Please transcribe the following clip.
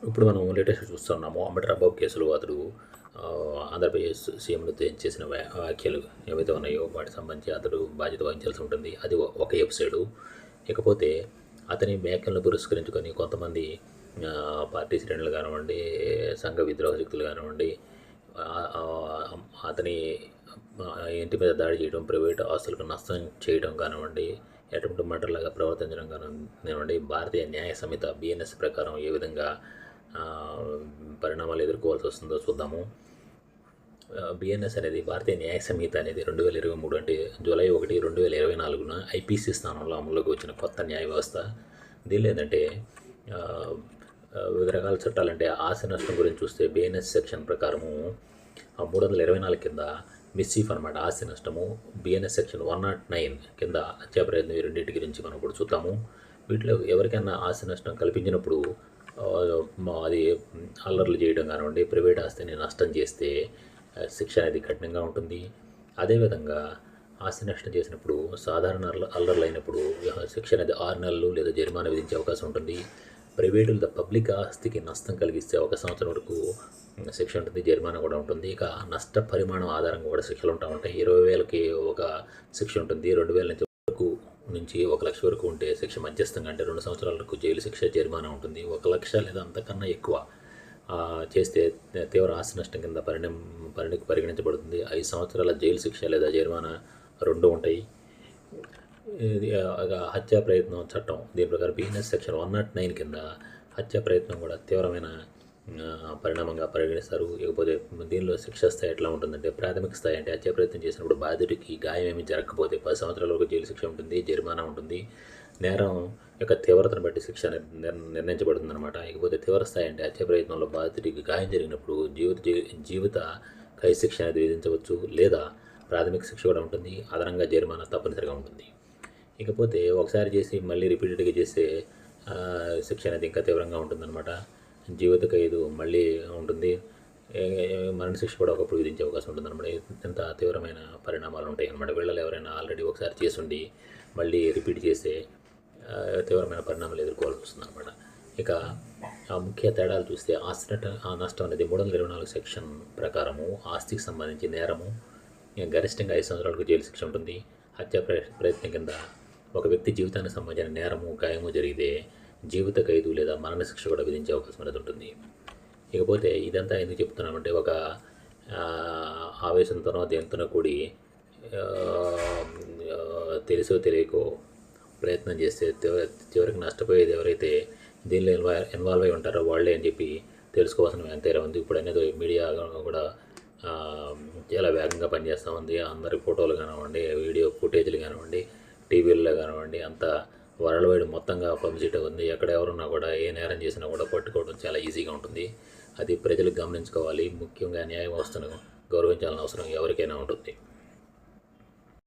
ఇప్పుడు మనం లేటెస్ట్‌గా చూస్తున్నాము. అంబటి రాంబాబు కేసులో అతడు ఆంధ్రప్రదేశ్ సీఎంను చేసిన వ్యాఖ్యలు ఏవైతే ఉన్నాయో వాటికి సంబంధించి అతడు బాధ్యత వహించాల్సి ఉంటుంది. అది ఒక ఎపిసోడు. ఇకపోతే అతని వ్యాఖ్యలను పురస్కరించుకొని కొంతమంది పార్టీ శ్రేణులు కానివ్వండి, సంఘ విద్రోహ శక్తులు కానివ్వండి, అతని ఇంటి మీద దాడి చేయడం, ప్రైవేట్ ఆస్తులకు నష్టం చేయడం కానివ్వండి, ఎటువంటి మర్డర్‌లాగా ప్రవర్తించడం కానివ్వండి, భారతీయ న్యాయ సంహిత బిఎన్ఎస్ ప్రకారం ఏ విధంగా పరిణామాలు ఎదుర్కోవాల్సి వస్తుందో చూద్దాము. బిఎన్ఎస్ అనేది భారతీయ న్యాయ సంహిత అనేది 2023 అంటే జూలై 1, 2024 ఐపీసీ స్థానంలో అమల్లోకి వచ్చిన కొత్త న్యాయ వ్యవస్థ. దీనిలో ఏంటంటే వివిధ రకాల చట్టాలంటే ఆస్తి నష్టం గురించి చూస్తే బిఎన్ఎస్ సెక్షన్ ప్రకారము 324 కింద మిస్చీఫ్ అనమాట ఆస్తి నష్టము, బిఎన్ఎస్ సెక్షన్ 109 కింద హత్యా ప్రయత్నం, ఈ రెండింటి గురించి మనం ఇప్పుడు చూద్దాము. వీటిలో ఎవరికైనా ఆస్తి నష్టం కల్పించినప్పుడు అది అల్లర్లు చేయడం కానివ్వండి, ప్రైవేట్ ఆస్తిని నష్టం చేస్తే శిక్ష అనేది కఠినంగా ఉంటుంది. అదేవిధంగా ఆస్తి నష్టం చేసినప్పుడు సాధారణ అల్లర్లు అయినప్పుడు శిక్ష అనేది 6 నెలలు లేదా జరిమానా విధించే అవకాశం ఉంటుంది. ప్రైవేటు లేదా పబ్లిక్ ఆస్తికి నష్టం కలిగిస్తే 1 సంవత్సరం వరకు శిక్ష ఉంటుంది, జరిమానా కూడా ఉంటుంది. ఇక నష్ట పరిమాణం ఆధారంగా కూడా శిక్షలు ఉంటాయి. 20,000కి ఒక శిక్ష ఉంటుంది, 2,000 నుంచి 1,00,000 వరకు ఉంటే శిక్ష మధ్యస్థంగా అంటే 2 సంవత్సరాల వరకు జైలు శిక్ష, జరిమానా ఉంటుంది. 1,00,000 లేదా అంతకన్నా ఎక్కువ చేస్తే తీవ్ర ఆస్తి నష్టం కింద పరిగణించబడుతుంది. 5 సంవత్సరాల జైలు శిక్ష లేదా జరిమానా 2 ఉంటాయి. ఇది హత్యా ప్రయత్నం చట్టం దీని ప్రకారం బిఎన్ఎస్ సెక్షన్ 109 కింద హత్యా ప్రయత్నం కూడా తీవ్రమైన పరిణామంగా పరిగణిస్తారు. ఇకపోతే దీనిలో శిక్ష స్థాయి ఎట్లా ఉంటుందంటే, ప్రాథమిక స్థాయి అంటే హత్యా ప్రయత్నం చేసినప్పుడు బాధితుడికి గాయం ఏమీ జరగకపోతే 10 సంవత్సరాల వరకు జైలు శిక్ష ఉంటుంది, జరిమానా ఉంటుంది. నేరం యొక్క తీవ్రతను బట్టి శిక్ష నిర్ణయించబడుతుంది అనమాట. ఇకపోతే తీవ్ర స్థాయి అంటే హత్యా ప్రయత్నంలో బాధితుడికి గాయం జరిగినప్పుడు జీవిత ఖైదు శిక్ష అనేది విధించవచ్చు, లేదా ప్రాథమిక శిక్ష కూడా ఉంటుంది, అదనంగా జరిమానా తప్పనిసరిగా ఉంటుంది. ఇకపోతే ఒకసారి చేసి మళ్ళీ రిపీటెడ్గా చేస్తే శిక్ష అనేది ఇంకా తీవ్రంగా ఉంటుందన్నమాట. జీవిత ఖైదు మళ్ళీ ఉంటుంది, మరణశిక్ష కూడా ఒకప్పుడు విధించే అవకాశం ఉంటుందన్నమాట. ఇంత తీవ్రమైన పరిణామాలు ఉంటాయి అన్నమాట. వీళ్ళలో ఎవరైనా ఆల్రెడీ ఒకసారి చేసుండి మళ్ళీ రిపీట్ చేస్తే తీవ్రమైన పరిణామాలు ఎదుర్కోవాల్సి వస్తుంది అనమాట. ఇక ఆ ముఖ్య తేడాలు చూస్తే ఆ నష్టం అనేది 324 సెక్షన్ ప్రకారము ఆస్తికి సంబంధించి నేరము గరిష్టంగా 5 సంవత్సరాలకు జైలు శిక్ష ఉంటుంది. హత్యా ప్రయత్నం కింద ఒక వ్యక్తి జీవితానికి సంబంధించిన నేరము, గాయము జరిగితే జీవిత ఖైదు లేదా మరణశిక్ష కూడా విధించే అవకాశం అనేది ఉంటుంది. ఇకపోతే ఇదంతా ఎందుకు చెప్తున్నామంటే, ఒక ఆవేశంతోనో దేనితోనో కూడి తెలుసో తెలియకో ప్రయత్నం చేస్తే చివరికి నష్టపోయేది ఎవరైతే దీనిలో ఇన్వాల్వ్ అయి ఉంటారో వాళ్ళే అని చెప్పి తెలుసుకోవాల్సిన ఎంతైనా ఉంది. ఇప్పుడు అనేది మీడియా కూడా చాలా వేగంగా పనిచేస్తూ ఉంది. అందరి ఫోటోలు కానివ్వండి, వీడియో ఫుటేజ్లు కానివ్వండి, టీవీల్లో కానివ్వండి, అంతా వరల్డ్ వైడ్ మొత్తంగా పబ్లిసిటీ ఉంది. ఎక్కడ ఎవరున్నా కూడా ఏ నేరం చేసినా కూడా పట్టుకోవడం చాలా ఈజీగా ఉంటుంది. అది ప్రజలు గమనించుకోవాలి. ముఖ్యంగా న్యాయ వ్యవస్థను గౌరవించాల్సిన అవసరం ఎవరికైనా ఉంటుంది.